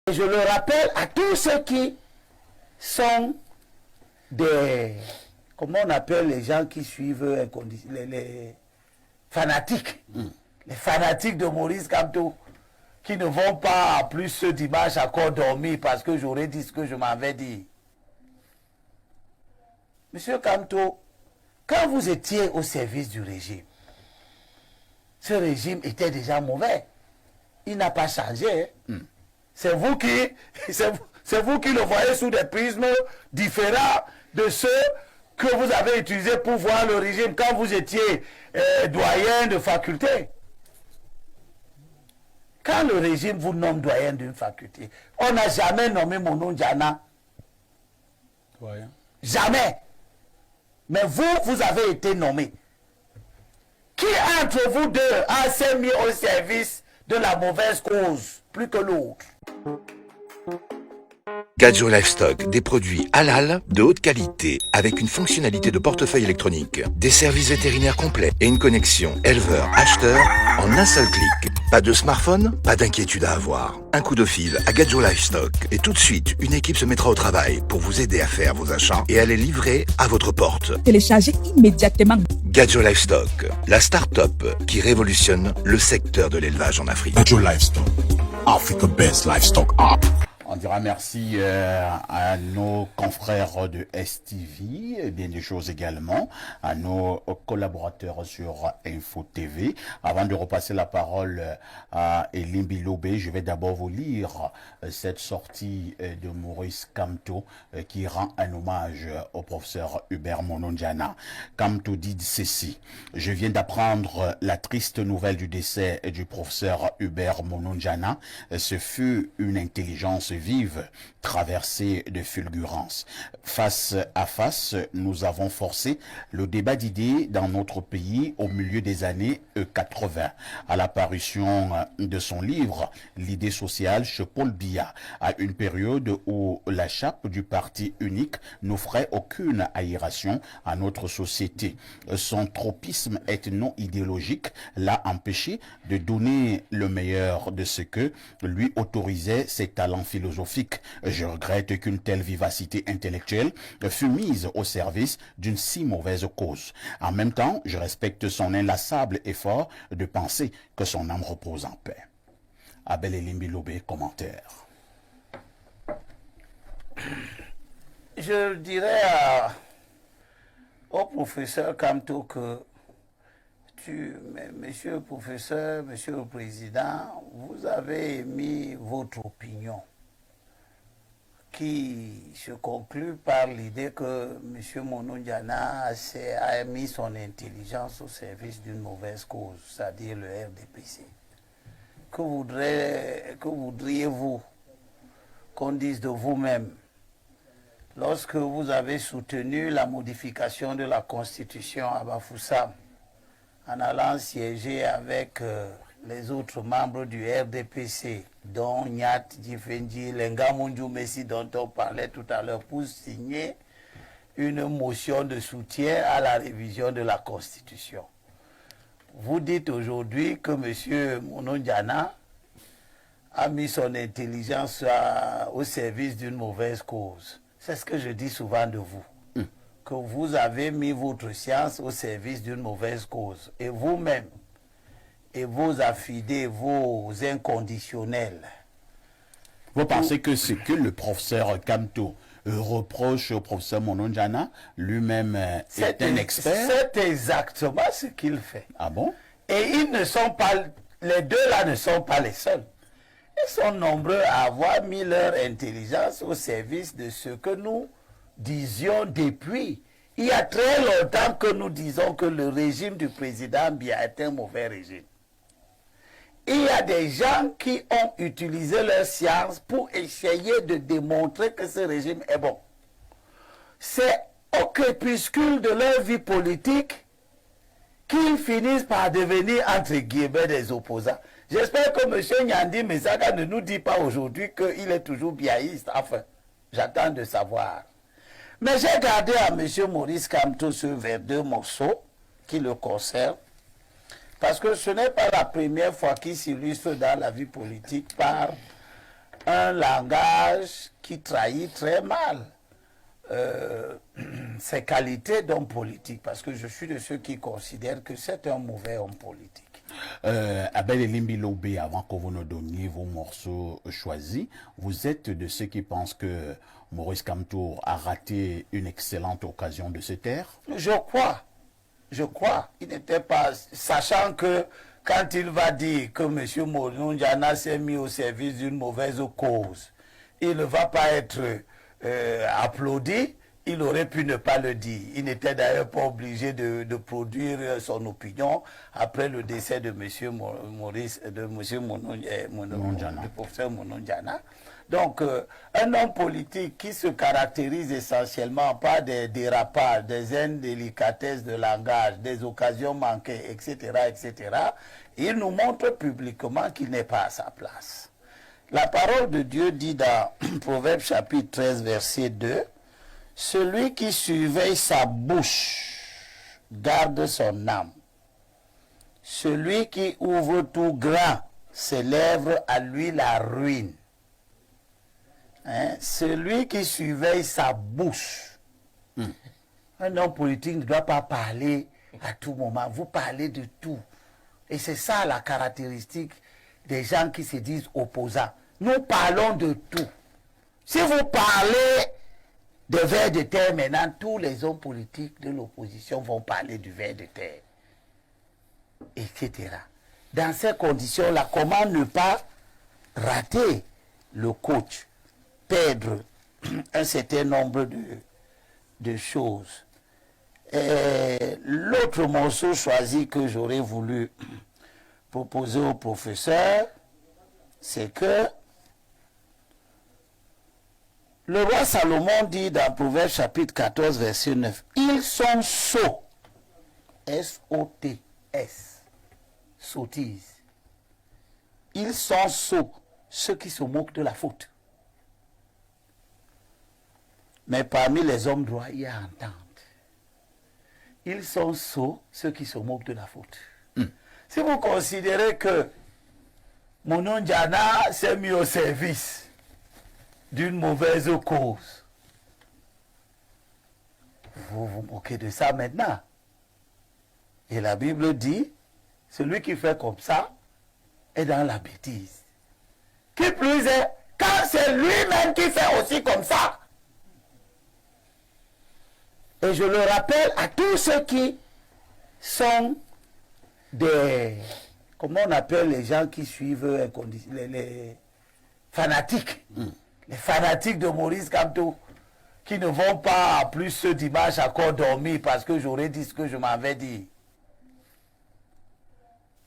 Et je le rappelle à tous ceux qui sont des... Comment on appelle les gens qui suivent les fanatiques. Les fanatiques de Maurice Kamto, qui ne vont pas plus ce dimanche encore dormir parce que j'aurais dit ce que je m'avais dit. Monsieur Kamto, quand vous étiez au service du régime, ce régime était déjà mauvais. Il n'a pas changé. C'est vous qui le voyez sous des prismes différents de ceux que vous avez utilisés pour voir le régime quand vous étiez doyen de faculté. Quand le régime vous nomme doyen d'une faculté, on n'a jamais nommé Monon Diana. Doyen. Jamais. Mais vous avez été nommé. Qui entre vous deux a mis au service de la mauvaise cause plus que l'autre? Gadjo Livestock, des produits halal de haute qualité avec une fonctionnalité de portefeuille électronique, des services vétérinaires complets et une connexion éleveur-acheteur en un seul clic. Pas de smartphone, pas d'inquiétude à avoir. Un coup de fil à Gadjo Livestock et tout de suite, une équipe se mettra au travail pour vous aider à faire vos achats et à les livrer à votre porte. Téléchargez immédiatement Gadjo Livestock, la start-up qui révolutionne le secteur de l'élevage en Afrique. Gadjo Livestock, Africa Best Livestock App. On dira merci à nos confrères de STV, et bien des choses également, à nos collaborateurs sur Info TV. Avant de repasser la parole à Elimbi Lobé, je vais d'abord vous lire cette sortie de Maurice Kamto qui rend un hommage au professeur Hubert Monondiana. Kamto dit ceci: je viens d'apprendre la triste nouvelle du décès du professeur Hubert Monondiana. Ce fut une intelligence vive, traversée de fulgurance. Face à face, nous avons forcé le débat d'idées dans notre pays au milieu des années 80. À l'apparition de son livre « L'idée sociale » chez Paul Biya, à une période où la chape du parti unique n'offrait aucune aération à notre société. Son tropisme ethno-idéologique l'a empêché de donner le meilleur de ce que lui autorisaient ses talents philosophiques. Je regrette qu'une telle vivacité intellectuelle fût mise au service d'une si mauvaise cause. En même temps, je respecte son inlassable effort de penser que son âme repose en paix. Abel Elimbi Lobé, commentaire. Je dirais au professeur Kamto que monsieur le professeur, monsieur le président, vous avez émis votre opinion qui se conclut par l'idée que M. Monondiana a mis son intelligence au service d'une mauvaise cause, c'est-à-dire le RDPC. Que voudriez-vous qu'on dise de vous-même lorsque vous avez soutenu la modification de la Constitution à Bafoussam en allant siéger avec les autres membres du RDPC, dont Nyat Djifendi, Lenga Munju Messi, dont on parlait tout à l'heure, pour signer une motion de soutien à la révision de la Constitution. Vous dites aujourd'hui que M. Monondiana a mis son intelligence au service d'une mauvaise cause. C'est ce que je dis souvent de vous. Que vous avez mis votre science au service d'une mauvaise cause. Et vous-même, et vos affidés, vos inconditionnels. Vous pensez que ce que le professeur Kamto reproche au professeur Monondiana, lui-même est un expert? C'est exactement ce qu'il fait. Ah bon? Et ils ne sont pas, les deux là ne sont pas les seuls. Ils sont nombreux à avoir mis leur intelligence au service de ce que nous disions depuis. Il y a très longtemps que nous disons que le régime du président Biya est un mauvais régime. Il y a des gens qui ont utilisé leur science pour essayer de démontrer que ce régime est bon. C'est au crépuscule de leur vie politique qu'ils finissent par devenir, entre guillemets, des opposants. J'espère que M. Nyandi Mesaka ne nous dit pas aujourd'hui qu'il est toujours biaïste. Enfin, j'attends de savoir. Mais j'ai gardé à M. Maurice Kamto ce vers deux morceaux qui le concernent. Parce que ce n'est pas la première fois qu'il s'illustre dans la vie politique par un langage qui trahit très mal ses qualités d'homme politique, parce que je suis de ceux qui considèrent que c'est un mauvais homme politique. Abel Elimbi Lobé, avant que vous nous donniez vos morceaux choisis, vous êtes de ceux qui pensent que Maurice Kamto a raté une excellente occasion de se taire? Je crois. Il n'était pas... Sachant que quand il va dire que M. Mononjana s'est mis au service d'une mauvaise cause, il ne va pas être applaudi. Il aurait pu ne pas le dire. Il n'était d'ailleurs pas obligé de produire son opinion après le décès de M. Maurice, de M. professeur Mononjana. Donc, un homme politique qui se caractérise essentiellement par des dérapages, des indélicatesses de langage, des occasions manquées, etc., etc., il nous montre publiquement qu'il n'est pas à sa place. La parole de Dieu dit dans Proverbe chapitre 13, verset 2, « Celui qui surveille sa bouche garde son âme. Celui qui ouvre tout grand ses lèvres à lui la ruine. » Hein? Celui qui surveille sa bouche. Un homme politique ne doit pas parler à tout moment. Vous parlez de tout. Et c'est ça la caractéristique des gens qui se disent opposants. Nous parlons de tout. Si vous parlez de vers de terre, maintenant, tous les hommes politiques de l'opposition vont parler du ver de terre, etc. Dans ces conditions-là, comment ne pas rater le coach, perdre un certain nombre de choses. L'autre morceau choisi que j'aurais voulu proposer au professeur, c'est que le roi Salomon dit dans Proverbe chapitre 14, verset 9, « Ils sont sots, S-O-T-S, sottise. Ils sont sots, ceux qui se moquent de la faute. Mais parmi les hommes droits, il y a entente. Ils sont sots, ceux qui se moquent de la faute. Si vous considérez que Mononjana s'est mis au service d'une mauvaise cause, vous vous moquez de ça maintenant. Et la Bible dit, celui qui fait comme ça est dans la bêtise. Qui plus est, quand c'est lui-même qui fait aussi comme ça. Et je le rappelle à tous ceux qui sont des... Comment on appelle les gens qui suivent les fanatiques. Les fanatiques de Maurice Kamto, qui ne vont pas plus ce dimanche encore dormir parce que j'aurais dit ce que je m'avais dit.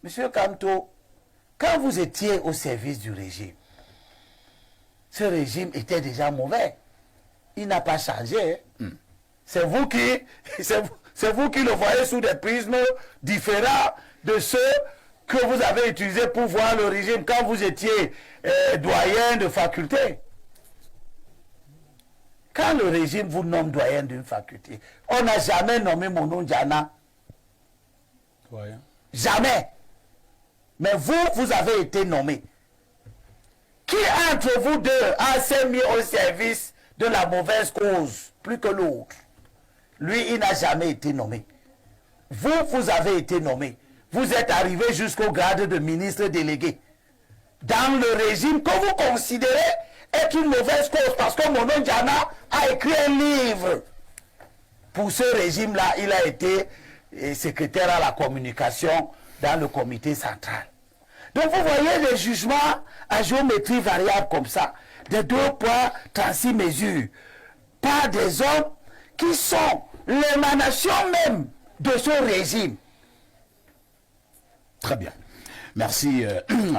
Monsieur Kamto, quand vous étiez au service du régime, ce régime était déjà mauvais. Il n'a pas changé. C'est vous qui le voyez sous des prismes différents de ceux que vous avez utilisés pour voir le régime quand vous étiez doyen de faculté. Quand le régime vous nomme doyen d'une faculté, on n'a jamais nommé Mononjana. Jamais. Mais vous avez été nommé. Qui entre vous deux s'est mis au service de la mauvaise cause plus que l'autre? Lui, il n'a jamais été nommé. Vous avez été nommé. Vous êtes arrivé jusqu'au grade de ministre délégué. Dans le régime que vous considérez est une mauvaise cause, parce que Mononjana a écrit un livre. Pour ce régime-là, il a été secrétaire à la communication dans le comité central. Donc vous voyez les jugements à géométrie variable comme ça, de 2 poids, 36 mesures, par des hommes qui sont l'émanation même de ce régime. Très bien. Merci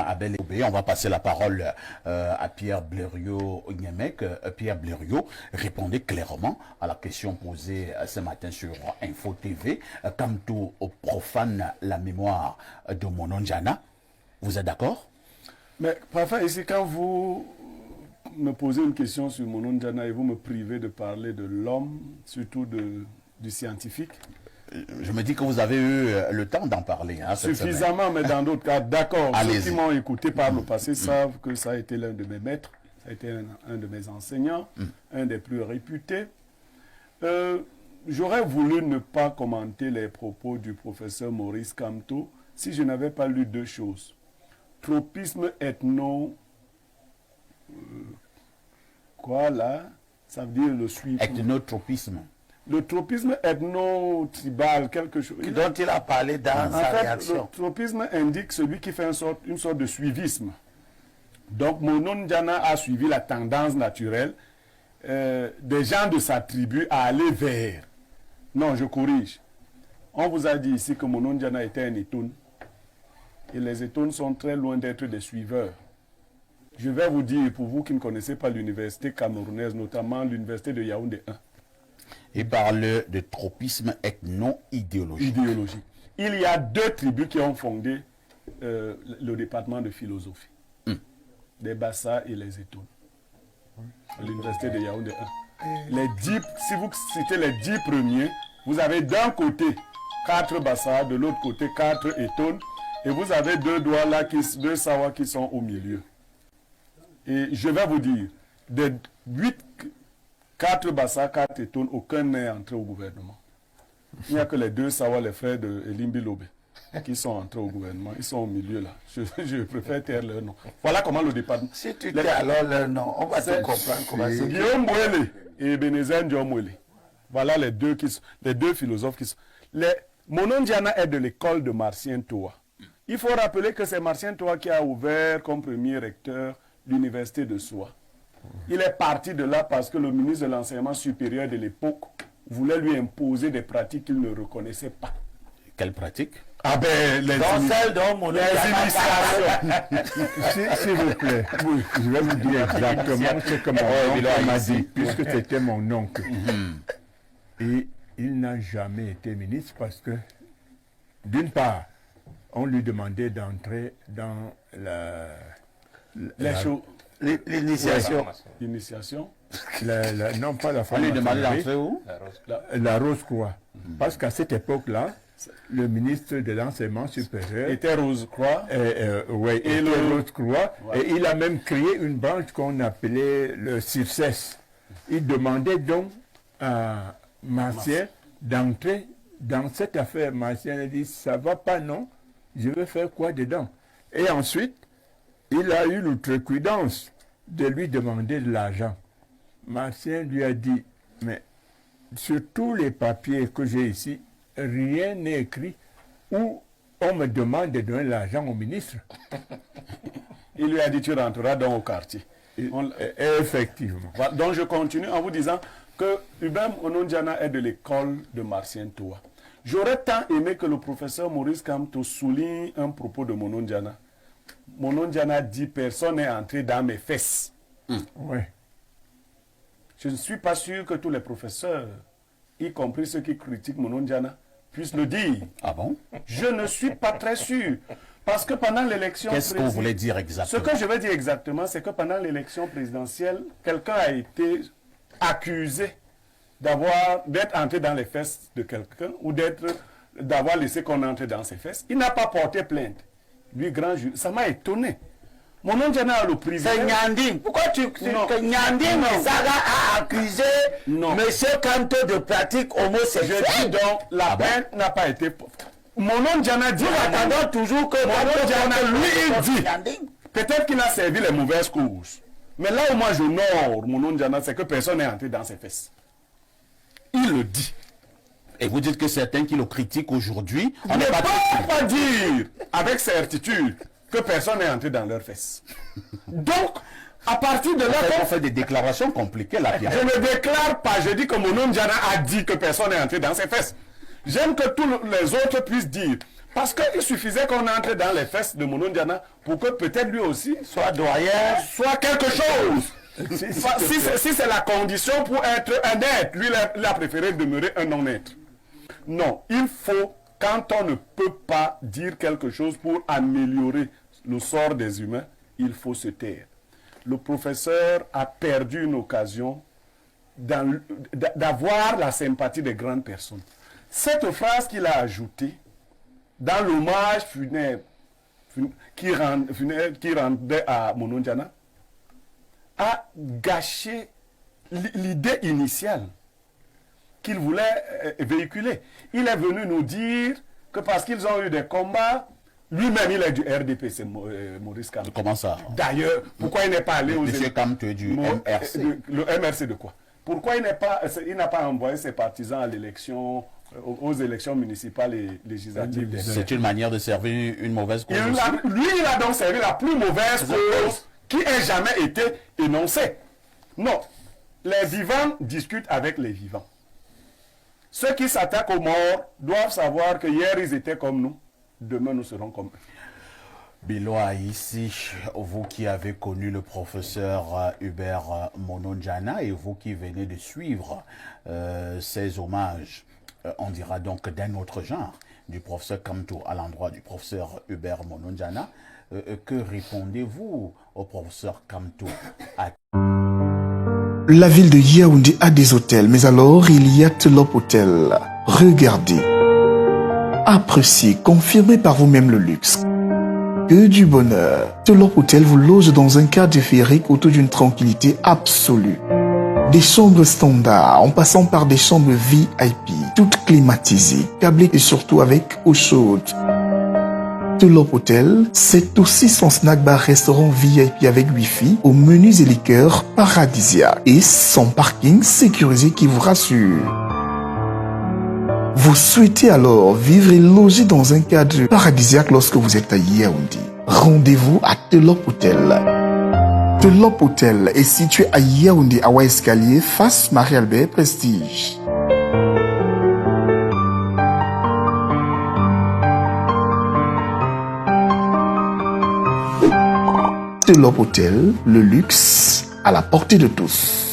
Abel Obé. On va passer la parole à Pierre Blériot-Niemek. Pierre Blériot, répondez clairement à la question posée ce matin sur Info TV. Kamto profane la mémoire de Mononjana. Vous êtes d'accord? Mais parfois ici, quand vous me posez une question sur Mononjana et vous me privez de parler de l'homme, surtout du scientifique, je me dis que vous avez eu le temps d'en parler. Hein, suffisamment, mais dans d'autres cas, d'accord. Ceux Allez-y. qui m'ont écouté par le passé savent que ça a été l'un de mes maîtres. Ça a été un de mes enseignants, un des plus réputés. J'aurais voulu ne pas commenter les propos du professeur Maurice Kamto si je n'avais pas lu deux choses. Tropisme ethno... quoi là? Ça veut dire le suivre. Ethnotropisme. Le tropisme ethno-tribal, quelque chose. Dont il a parlé dans sa réaction. Le tropisme indique celui qui fait une sorte de suivisme. Donc, Monon Ndiana a suivi la tendance naturelle des gens de sa tribu à aller vers. Non, je corrige. On vous a dit ici que Monon Ndiana était un Etoun. Et les Etouns sont très loin d'être des suiveurs. Je vais vous dire, pour vous qui ne connaissez pas l'université camerounaise, notamment l'université de Yaoundé 1. Il parle de tropisme ethno-idéologique. Il y a deux tribus qui ont fondé le département de philosophie. Les Bassa et les Etouns. À l'université de Yaoundé 1. Si vous citez les 10 premiers, vous avez d'un côté 4 Bassa, de l'autre côté 4 Etouns, et vous avez deux doigts là, deux Sawa qui sont au milieu. Et je vais vous dire, de 4 Bassa, 4 Etouns, aucun n'est entré au gouvernement. Il n'y a que les deux Sawa, les frères de Elimbi Lobe, qui sont entrés au gouvernement. Ils sont au milieu là. Je préfère taire leur nom. Voilà comment le département. Si tu tais alors leur nom, on va te comprendre comment c'est. Guillaume Mouele et Ebenezer Ndiomouele. Voilà les deux philosophes qui sont. Monon Ndiana est de l'école de Martien Toa. Il faut rappeler que c'est Martien Toa qui a ouvert comme premier recteur l'université de Soa. Il est parti de là parce que le ministre de l'enseignement supérieur de l'époque voulait lui imposer des pratiques qu'il ne reconnaissait pas. Quelles pratiques? Ah ben, les initiations. S'il vous plaît, oui, je vais vous dire exactement ce que mon oncle m'a dit, puisque c'était mon oncle. Et il n'a jamais été ministre parce que, d'une part, on lui demandait d'entrer dans l'initiation. L'initiation. Non, pas la On formation. lui demandait d'entrer où? La Rose-Croix. Parce qu'à cette époque-là, le ministre de l'enseignement supérieur était Rose-Croix. Oui, et le Rose-Croix. Ouais. Et il a même créé une branche qu'on appelait le CIRCES. Il demandait donc à Martien d'entrer dans cette affaire. Martien a dit, ça va pas, non? Je vais faire quoi dedans? Et ensuite, il a eu l'outrecuidance de lui demander de l'argent. Martien lui a dit, mais sur tous les papiers que j'ai ici, rien n'est écrit où on me demande de donner l'argent au ministre. Il lui a dit, tu rentreras dans au quartier. Effectivement. Voilà, donc je continue en vous disant que Ubem Onondiana est de l'école de Martien Toa. J'aurais tant aimé que le professeur Maurice Kamto souligne un propos de Monondiana. Monondiana dit, personne n'est entré dans mes fesses. Oui. Je ne suis pas sûr que tous les professeurs, y compris ceux qui critiquent Monondiana, puissent le dire. Ah bon? Je ne suis pas très sûr. Parce que pendant l'élection Qu'est-ce qu'on voulait dire exactement? Ce que je veux dire exactement, c'est que pendant l'élection présidentielle, quelqu'un a été accusé d'être entré dans les fesses de quelqu'un ou d'avoir laissé qu'on entre dans ses fesses. Il n'a pas porté plainte. Lui, grand juge, ça m'a étonné. Mon nom a le privé. C'est Nyanding. Pourquoi que Nyanding Zaga a accusé M. Kamto de pratique homosexuelle? Je dis donc, la plainte n'a pas été... Mon nom Diana dit... Nous attendons toujours que... Mon nom Diana, lui, il dit... Peut-être qu'il a servi les mauvaises causes. Mais là où moi j'honore mon nom Diana, c'est que personne n'est entré dans ses fesses. Il le dit. Et vous dites que certains qui le critiquent aujourd'hui... On ne peut pas dire avec certitude que personne n'est entré dans leurs fesses. Donc, à partir de là... On fait des déclarations compliquées là. Je ne déclare pas, je dis que mon nom Diana a dit que personne n'est entré dans ses fesses. J'aime que tous les autres puissent dire. Parce qu'il suffisait qu'on entre dans les fesses de Monon Diana pour que peut-être lui aussi soit doyen, soit quelque chose. Si c'est la condition pour être un être, lui il a préféré demeurer un non-être. Non, il faut, quand on ne peut pas dire quelque chose pour améliorer le sort des humains, il faut se taire. Le professeur a perdu une occasion d'avoir la sympathie des grandes personnes. Cette phrase qu'il a ajoutée dans l'hommage funèbre qui rendait à Monondiana, a gâché l'idée initiale qu'il voulait véhiculer. Il est venu nous dire que parce qu'ils ont eu des combats, lui-même il est du RDP, c'est Maurice Kamto. Comment ça? D'ailleurs, pourquoi il n'est pas allé aux Monsieur Kamto est du MRC. Le MRC de quoi? Pourquoi il n'a pas envoyé ses partisans à l'élection, aux élections municipales et législatives? C'est une manière de servir une mauvaise cause. Il a donc servi la plus mauvaise cause qui ait jamais été énoncée. Non, les vivants discutent avec les vivants. Ceux qui s'attaquent aux morts doivent savoir que hier ils étaient comme nous, demain nous serons comme eux. Biloa, ici, vous qui avez connu le professeur Hubert Mononjana et vous qui venez de suivre ces hommages, on dira donc d'un autre genre, du professeur Kamto à l'endroit du professeur Hubert Mononjana, que répondez-vous au professeur Kamto? La ville de Yaoundé a des hôtels, mais alors il y a Telop Hotel. Regardez, appréciez, confirmez par vous-même le luxe. Que du bonheur. Telop Hotel vous loge dans un cadre féerique autour d'une tranquillité absolue. Des chambres standards en passant par des chambres VIP, toutes climatisées, câblées et surtout avec eau chaude. Telop Hotel, c'est aussi son snack bar restaurant VIP avec Wi-Fi aux menus et liqueurs paradisiaques et son parking sécurisé qui vous rassure. Vous souhaitez alors vivre et loger dans un cadre paradisiaque lorsque vous êtes à Yaoundé. Rendez-vous à Telop Hotel. Telop Hotel est situé à Yaoundé, à Escalier, face Marie-Albert Prestige. Telop Hotel, le luxe à la portée de tous.